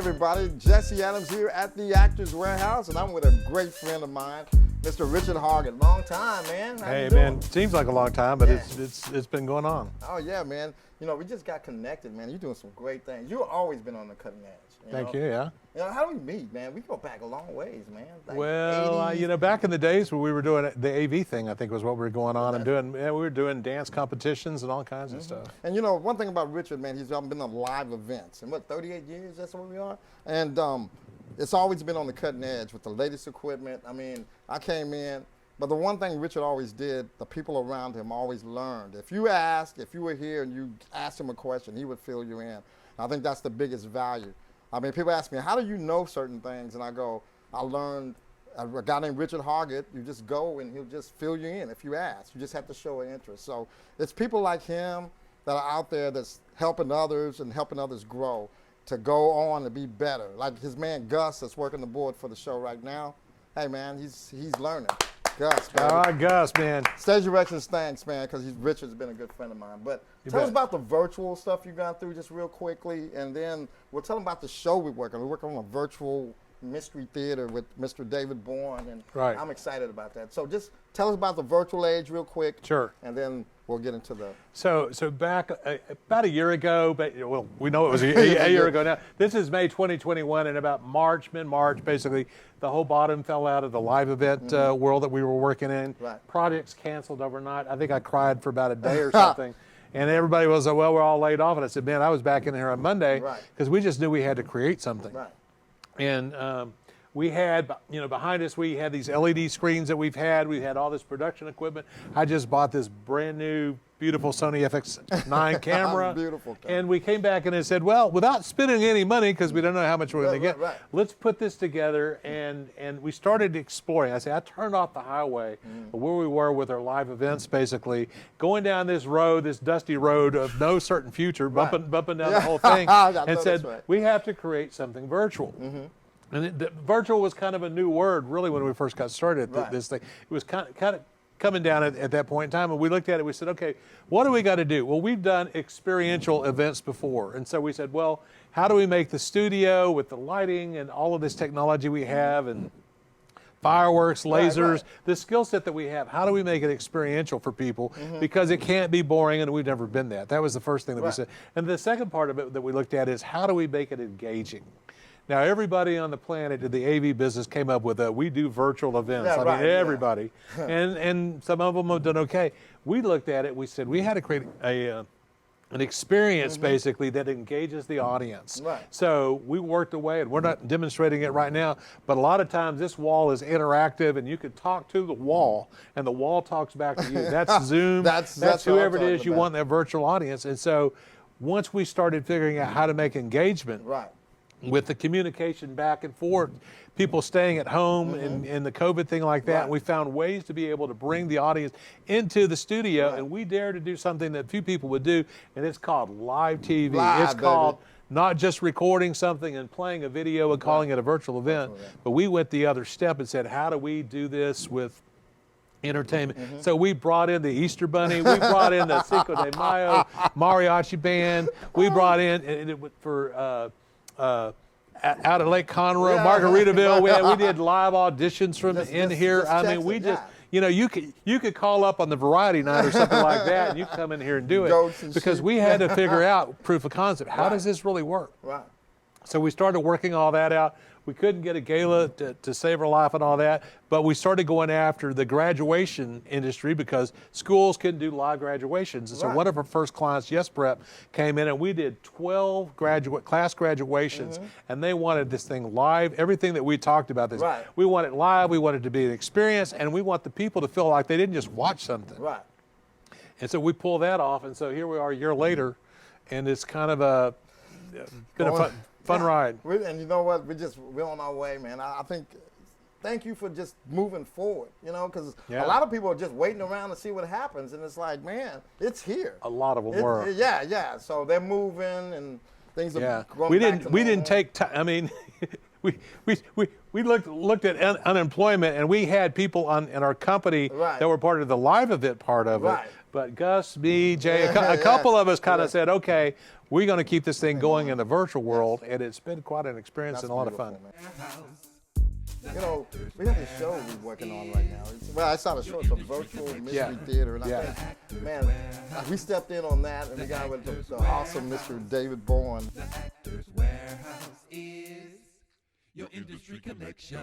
everybody. Jesse Adams here at the Actors Warehouse, and I'm with a great friend of mine, Mr. Richard Hoggatt. Long time, man. How Hey, you doing? man, seems like a long time, but Yeah. it's been going on. Oh, yeah, man. You know, we just got connected, man. You're doing some great things. You've always been on the cutting edge. Thank you, yeah. You know, how do we meet, man? We go back a long ways, man. Like Well, 80s. you know, back in the days when we were doing the AV thing, I think was what we were going on and That's- doing. Yeah, we were doing dance competitions and all kinds of stuff. And you know, one thing about Richard, man, he's been on live events. And what, 38 years, that's what we are? And it's always been on the cutting edge with the latest equipment. I mean, I came in, but the one thing Richard always did, the people around him always learned. If you asked, if you were here and you asked him a question, he would fill you in. I think that's the biggest value. I mean, people ask me, how do you know certain things? And I go, I learned a guy named Richard Hoggatt. You just go and he'll just fill you in if you ask. You just have to show an interest. So it's people like him that are out there that's helping others and helping others grow to go on to be better. Like his man Gus that's working the board for the show right now. Hey, man, he's learning. Gus, baby. All right, Gus, man. Stage directions, thanks, man, because Richard's been a good friend of mine. But tell us about the virtual stuff you've gone through just real quickly, and then we'll tell them about the show we're working on. We're working on a virtual mystery theater with Mr. David Bourne, and Right. I'm excited about that. So just tell us about the virtual age real quick. Sure. And then we'll get into the... So back about a year ago, but well, we know it was a year ago now. This is May 2021, and about mid-March, basically, the whole bottom fell out of the live event world that we were working in. Right. Projects canceled overnight. I think I cried for about a day or something. And everybody was like, well, we're all laid off. And I said, man, I was back in here on Monday because we just knew we had to create something. Right. And we had, you know, behind us, we had these LED screens that we've had. We had all this production equipment. I just bought this brand new, beautiful Sony FX9 camera. Beautiful camera. And we came back and it said, well, without spending any money, because we don't know how much we're going to get, let's put this together. And we started exploring. I said, I turned off the highway where we were with our live events, basically, going down this road, this dusty road of no certain future, bumping down the whole thing, and said, we have to create something virtual. And virtual was kind of a new word, really, when we first got started at this thing. It was kind of coming down at that point in time, and we looked at it, we said, okay, what do we got to do? Well, we've done experiential events before, and so we said, well, how do we make the studio with the lighting and all of this technology we have, and fireworks, lasers, the skill set that we have, how do we make it experiential for people? Because it can't be boring, and we've never been that. That was the first thing that we said. And the second part of it that we looked at is, how do we make it engaging? Now, everybody on the planet in the AV business came up with we do virtual events. I mean, everybody. And some of them have done okay. We looked at it, we said we had to create an experience, basically, that engages the audience. So we worked away, and we're not demonstrating it right now, but a lot of times this wall is interactive, and you can talk to the wall, and the wall talks back to you. That's Zoom. That's whoever it is you want in that virtual audience. And so once we started figuring out how to make engagement, with the communication back and forth, people staying at home and the COVID thing like that, we found ways to be able to bring the audience into the studio, and we dare to do something that few people would do, and it's called live TV. It's called not just recording something and playing a video and calling it a virtual event, but we went the other step and said, how do we do this with entertainment? So we brought in the Easter Bunny, we brought in the Cinco de Mayo mariachi band, we brought in, and it for out at Lake Conroe, Margaritaville, we did live auditions from in here. I mean, we just, you know, you could call up on the variety night or something like that, and you come in here and do it, because we had to figure out proof of concept. How does this really work? So we started working all that out. We couldn't get a gala to save our life and all that, but we started going after the graduation industry because schools couldn't do live graduations. And so one of our first clients, Yes Prep, came in and we did 12 class graduations, and they wanted this thing live. Everything that we talked about, this, we want it live, we want it to be an experience, and we want the people to feel like they didn't just watch something. And so we pulled that off, and so here we are a year later, and it's kind of been a fun ride. And you know what? We're on our way, man. I think, thank you for just moving forward, you know, because a lot of people are just waiting around to see what happens, and it's like, man, it's here. A lot of them were. So they're moving, and things are going we back didn't. to We normal. didn't take time. I mean, we looked at unemployment, and we had people in our company that were part of the live event part of it But Gus, me, Jay, a couple of us kind of said, okay, we're going to keep this thing going in the virtual world, and it's been quite an experience and a lot of fun. You know, we have this show we're working on right now. It's not a show, it's a virtual mystery theater. And I think, man, we stepped in on that, and we got with the awesome Mr. David Bourne. Warehouse is your industry connection.